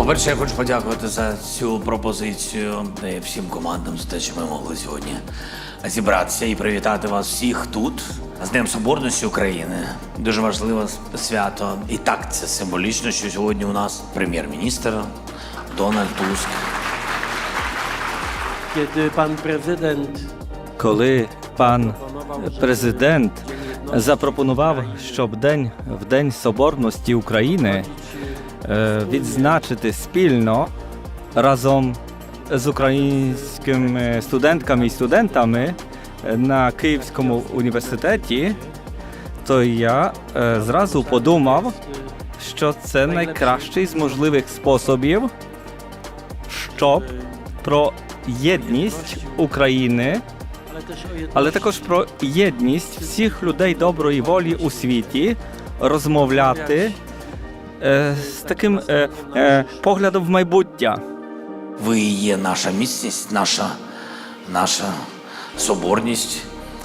По-перше, я хочу подякувати за цю пропозицію і всім командам за те, що ми могли сьогодні зібратися і привітати вас всіх тут з Днем Соборності України. Дуже важливе свято. І так це символічно, що сьогодні у нас прем'єр-міністр Дональд Туск. Kiedy pan prezydent Коли пан президент запропонував, щоб в День Соборності України відзначити спільно разом з українськими студентками і студентами на Київському університеті, то я зразу подумав, що це найкращий з можливих способів, щоб про єдність України, але також про єдність всіх людей доброї волі у світі розмовляти з таким поглядом в майбуття. Ви є наша міцність, наша соборність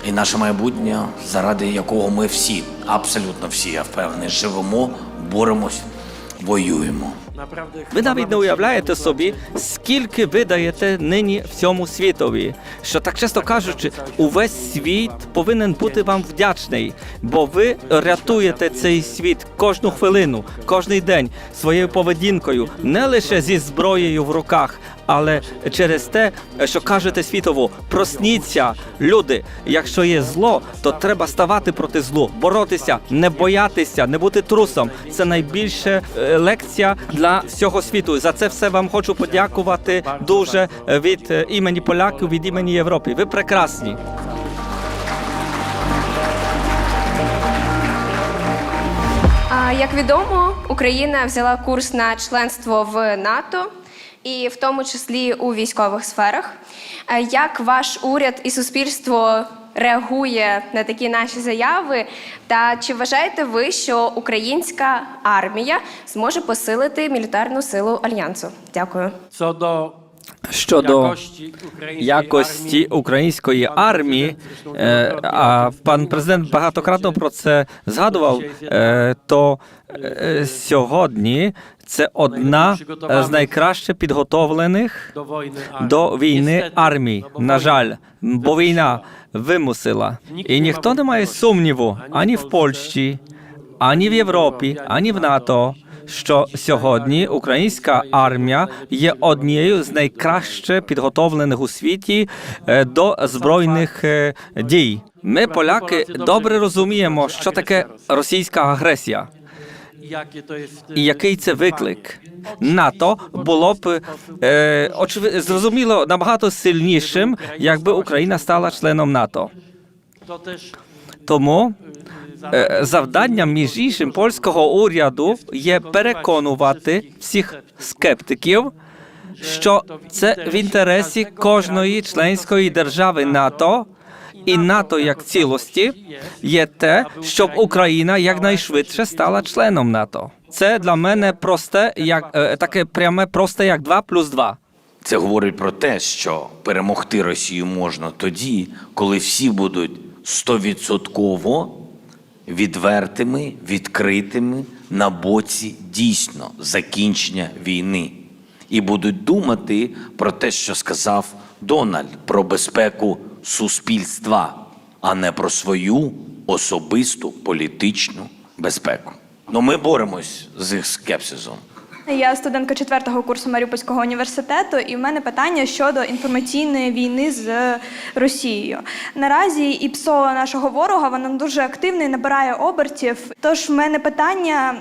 і наше майбутнє, заради якого ми всі, абсолютно всі, я впевнений, живемо, боремось, воюємо. naprawdę Ви навіть не уявляєте собі, скільки ви даєте нині всьому світові. Що так часто кажучи, увесь світ повинен бути вам вдячний, бо ви рятуєте цей світ кожну хвилину, кожний день своєю поведінкою, не лише зі зброєю в руках, але через те, що кажете світову: просніться, люди, якщо є зло, то треба ставати проти злу, боротися, не боятися, не бути трусом. Це найбільша лекція для всього світу. За це все вам хочу подякувати дуже від імені поляків, від імені Європи. Ви прекрасні. Як відомо, Україна взяла курс на членство в НАТО, і в тому числі у військових сферах. Як ваш уряд і суспільство реагує на такі наші заяви? Та чи вважаєте ви, що українська армія зможе посилити мілітарну силу Альянсу? Дякую. co do Щодо jakości якості української армії, а пан президент багатократно про це згадував, то сьогодні це одна з найкраще підготовлених do wojny до війни армій. На жаль, бо війна вимусила. І ніхто не має сумніву ані в Польщі, ані в Європі, ані в НАТО, що сьогодні українська армія є однією з найкраще підготовлених у світі до збройних дій. Ми, поляки, добре розуміємо, що таке російська агресія. jakie to jest І який це виклик? НАТО було б зрозуміло набагато сильнішим, якби Україна стала членом НАТО. to też Тому завданням, між іншим, польського уряду є переконувати всіх скептиків, що це в інтересі кожної членської держави НАТО, і НАТО як цілості є те, щоб Україна якнайшвидше стала членом НАТО. Це для мене просте, як таке пряме просте, як 2+2. Це говорить про те, що перемогти Росію можна тоді, коли всі будуть 100% відвертими, відкритими на боці дійсно закінчення війни. І будуть думати про те, що сказав Дональд, про безпеку суспільства, а не про свою особисту політичну безпеку. Ну, ми боремось з їх скепсисом. Я студентка 4-го курсу Маріупольського університету, і в мене питання щодо інформаційної війни з Росією. Наразі ІПСО нашого ворога, воно дуже активне і набирає обертів. Тож в мене питання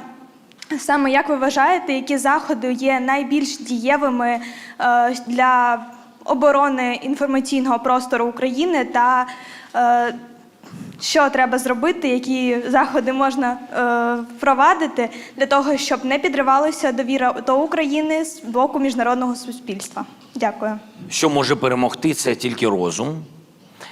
саме, як ви вважаєте, які заходи є найбільш дієвими для оборони інформаційного простору України та що треба зробити, які заходи можна впровадити для того, щоб не підривалася довіра до України з боку міжнародного суспільства? Дякую. Що може перемогти, це тільки розум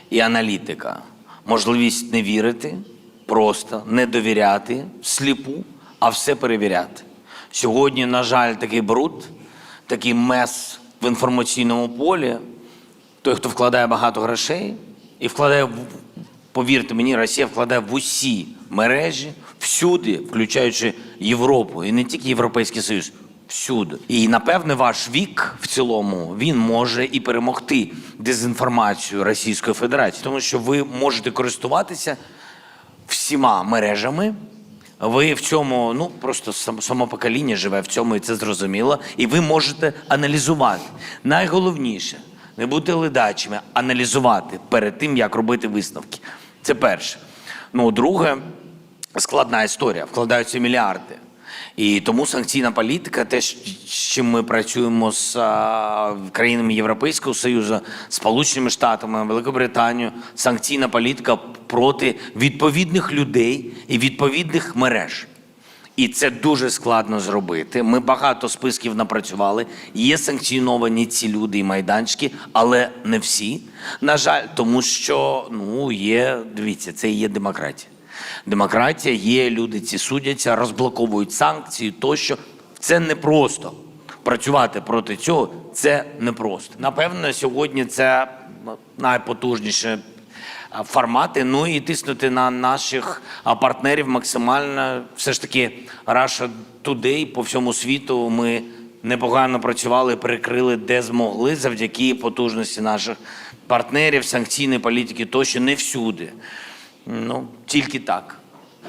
і аналітика. Можливість не вірити, просто не довіряти сліпу, а все перевіряти. Сьогодні, на жаль, такий бруд, такий мес в інформаційному полі. Той, хто вкладає багато грошей і вкладає, повірте мені, Росія вкладає в усі мережі, всюди, включаючи Європу, і не тільки Європейський Союз, всюди. І, напевне, ваш вік в цілому, він може і перемогти дезінформацію Російської Федерації, тому що ви можете користуватися всіма мережами. Ви в цьому, ну, просто само покоління живе в цьому, і це зрозуміло. І ви можете аналізувати. Найголовніше, не бути ледачими, аналізувати перед тим, як робити висновки. Це перше. Ну, друге, складна історія, вкладаються мільярди. І тому санкційна політика, те, з чим ми працюємо з країнами Європейського Союзу, Сполученими Штатами, Великобританією, санкційна політика проти відповідних людей і відповідних мереж. І це дуже складно зробити. Ми багато списків напрацювали. Є санкціоновані ці люди і майданчики, але не всі. На жаль, тому що, ну, є, дивіться, це і є демократія. Демократія є, люди ці судяться, розблоковують санкції тощо. Це непросто. Працювати проти цього – це непросто. Напевно, сьогодні це найпотужніші формати, ну і тиснути на наших партнерів максимально. Все ж таки Russia Today по всьому світу ми непогано працювали, перекрили де змогли завдяки потужності наших партнерів, санкційної політики тощо, не всюди. Ну, тільки так.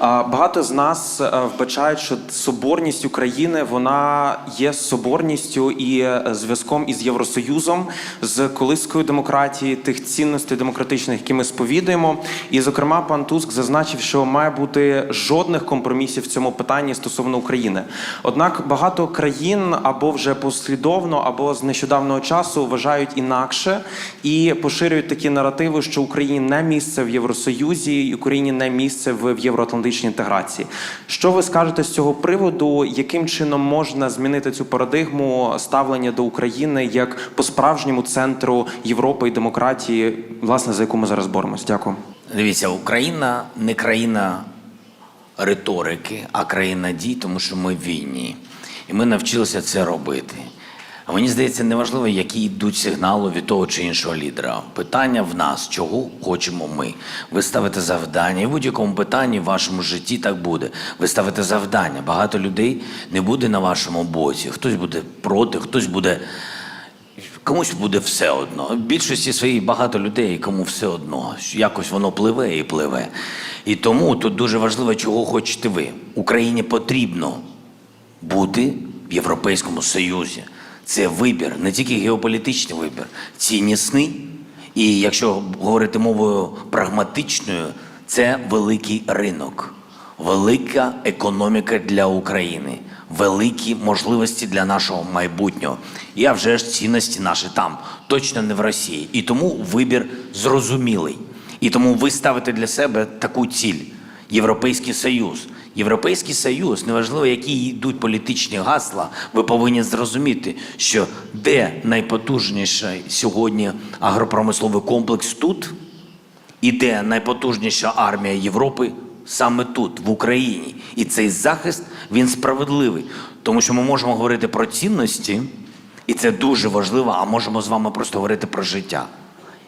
Багато з нас вбачають, що соборність України, вона є соборністю і зв'язком із Євросоюзом, з колискою демократії, тих цінностей демократичних, які ми сповідуємо. І, зокрема, пан Туск зазначив, що має бути жодних компромісів в цьому питанні стосовно України. Однак багато країн або вже послідовно, або з нещодавнього часу вважають інакше і поширюють такі наративи, що Україні не місце в Євросоюзі, і Україні не місце в євроатлантичній інтеграції. Що ви скажете з цього приводу? Яким чином можна змінити цю парадигму ставлення до України як по-справжньому центру Європи і демократії, власне, за яку ми зараз боремось? Дякую. Дивіться, Україна не країна риторики, а країна дій, тому що ми в війні. І ми навчилися це робити. А мені здається, неважливо, які йдуть сигнали від того чи іншого лідера. Питання в нас, чого хочемо ми. Ви ставите завдання, і в будь-якому питанні в вашому житті так буде. Ви ставите завдання. Багато людей не буде на вашому боці. Хтось буде проти, хтось буде... Комусь буде все одно. В більшості своїй багато людей, кому все одно. Якось воно пливе і пливе. І тому тут дуже важливо, чого хочете ви. Україні потрібно бути в Європейському Союзі. Це вибір, не тільки геополітичний вибір, ціннісний. І якщо говорити мовою прагматичною, це великий ринок, велика економіка для України, великі можливості для нашого майбутнього. І а вже ж цінності наші там, точно не в Росії. І тому вибір зрозумілий. І тому ви ставите для себе таку ціль – Європейський Союз. Європейський Союз, неважливо, які йдуть політичні гасла, ви повинні зрозуміти, що де найпотужніший сьогодні агропромисловий комплекс тут, і де найпотужніша армія Європи саме тут, в Україні. І цей захист, він справедливий. Тому що ми можемо говорити про цінності, і це дуже важливо, а можемо з вами просто говорити про життя.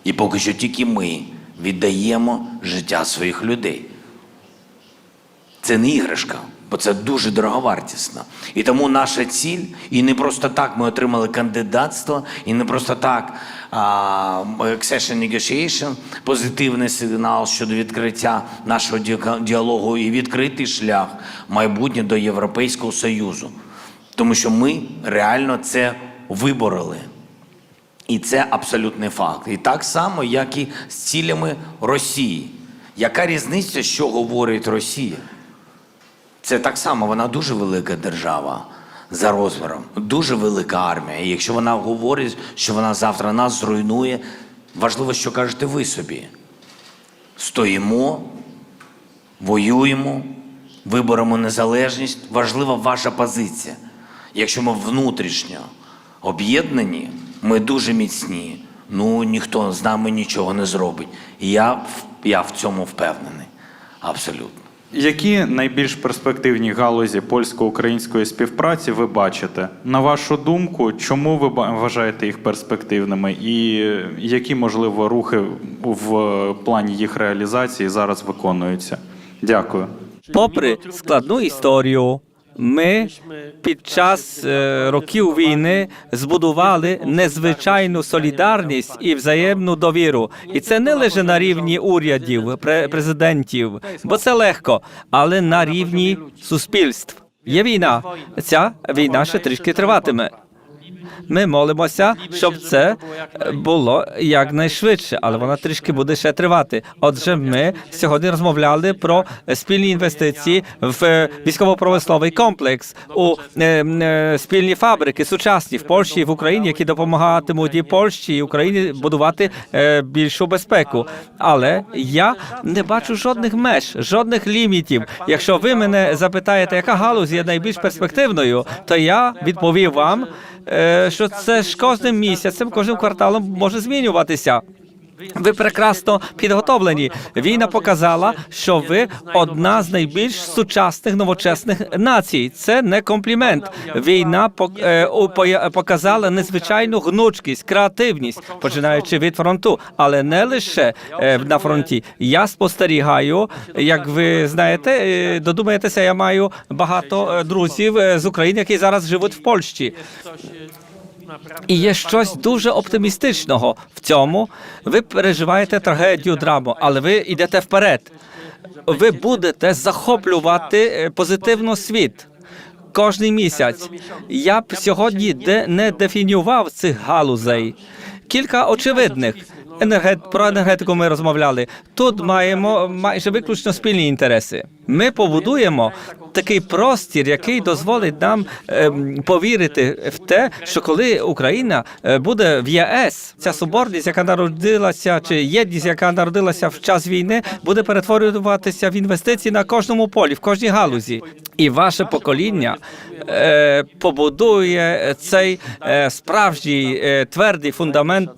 І поки що тільки ми віддаємо життя своїх людей. Це не іграшка, бо це дуже дороговартісно. І тому наша ціль, і не просто так ми отримали кандидатство, і не просто так accession negotiation, позитивний сигнал щодо відкриття нашого діалогу і відкритий шлях майбутнє до Європейського Союзу. Тому що ми реально це вибороли. І це абсолютний факт. І так само, як і з цілями Росії. Яка різниця, що говорить Росія? Це так само, вона дуже велика держава за розміром, дуже велика армія. І якщо вона говорить, що вона завтра нас зруйнує, важливо, що кажете ви собі. Стоїмо, воюємо, виборемо незалежність. Важлива ваша позиція. Якщо ми внутрішньо об'єднані, ми дуже міцні. Ну, ніхто з нами нічого не зробить. І я в цьому впевнений. Абсолютно. Які найбільш перспективні галузі польсько-української співпраці ви бачите? На вашу думку, чому ви вважаєте їх перспективними і які, можливо, рухи в плані їх реалізації зараз виконуються? Дякую. Попри складну історію, Ми під час років війни збудували незвичайну солідарність і взаємну довіру. І це не лише на рівні урядів, президентів, бо це легко, але на рівні суспільств. Є війна. Ця війна ще трішки триватиме. Ми молимося, щоб це було якнайшвидше, але вона трішки буде ще тривати. Отже, ми сьогодні розмовляли про спільні інвестиції в військово-промисловий комплекс, у спільні фабрики, сучасні в Польщі і в Україні, які допомагатимуть і Польщі, і Україні будувати більшу безпеку. Але я не бачу жодних меж, жодних лімітів. Якщо ви мене запитаєте, яка галузь є найбільш перспективною, то я відповів вам, що це ж кожним місяцем, кожним кварталом може змінюватися. Ви прекрасно підготовлені. Війна показала, що ви одна з найбільш сучасних новочесних націй. Це не комплімент. Війна показала незвичайну гнучкість, креативність, починаючи від фронту, але не лише на фронті. Я спостерігаю, як ви знаєте, додумаєтеся, я маю багато друзів з України, які зараз живуть в Польщі. І є щось дуже оптимістичного в цьому. Ви переживаєте трагедію, драму, але ви йдете вперед. Ви будете захоплювати позитивно світ кожний місяць. Я б сьогодні не дефінював цих галузей. Кілька очевидних. Про енергетику ми розмовляли. Тут маємо майже виключно спільні інтереси. Ми побудуємо такий простір, який дозволить нам повірити в те, що коли Україна буде в ЄС, ця соборність, яка народилася, чи єдність, яка народилася в час війни, буде перетворюватися в інвестиції на кожному полі, в кожній галузі. І ваше покоління побудує цей справжній твердий фундамент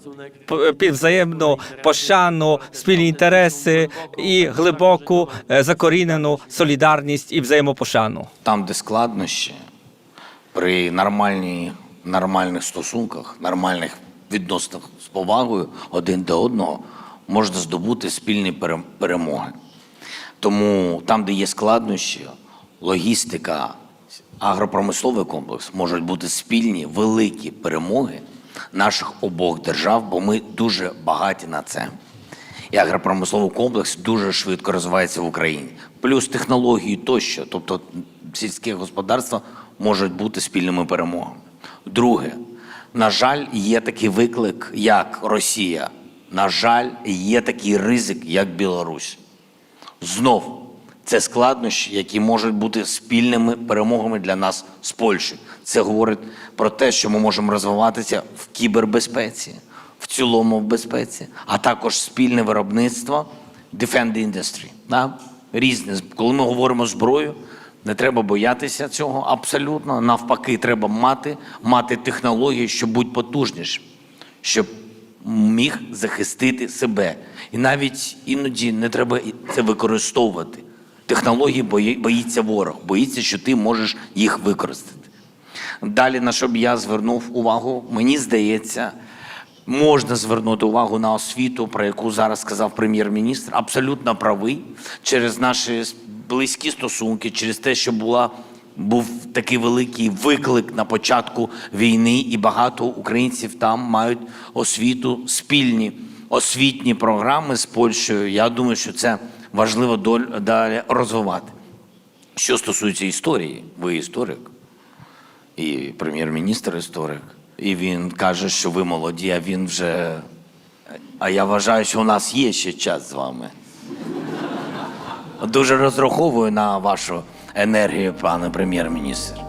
під взаємну пошану, спільні інтереси і глибоку закорінену солідарність і взаємопошану. Там, де складнощі, при нормальних стосунках, нормальних відносинах з повагою один до одного, можна здобути спільні перемоги. Тому там, де є складнощі, логістика, агропромисловий комплекс, можуть бути спільні великі перемоги наших обох держав, бо ми дуже багаті на це. І агропромисловий комплекс дуже швидко розвивається в Україні. Плюс технології тощо, тобто сільське господарство можуть бути спільними перемогами. Друге, на жаль, є такий виклик, як Росія. На жаль, є такий ризик, як Білорусь. Знов, це складнощі, які можуть бути спільними перемогами для нас з Польщею. Це говорить про те, що ми можемо розвиватися в кібербезпеці, в цілому в безпеці, а також спільне виробництво defend industry. Да? Різне. Коли ми говоримо зброю, не треба боятися цього абсолютно. Навпаки, треба мати технології, щоб бути потужнішим, щоб міг захистити себе. І навіть іноді не треба це використовувати. Технології боїться ворог, боїться, що ти можеш їх використати. Далі, на що б я звернув увагу, мені здається, можна звернути увагу на освіту, про яку зараз сказав прем'єр-міністр. Абсолютно правий. Через наші близькі стосунки, через те, що був такий великий виклик на початку війни, і багато українців там мають освіту, спільні освітні програми з Польщею. Я думаю, що це важливо далі розвивати. Що стосується історії, ви історик, і прем'єр-міністр історик, і він каже, що ви молоді, а він вже... А я вважаю, що у нас є ще час з вами. Дуже розраховую на вашу енергію, пане прем'єр-міністр.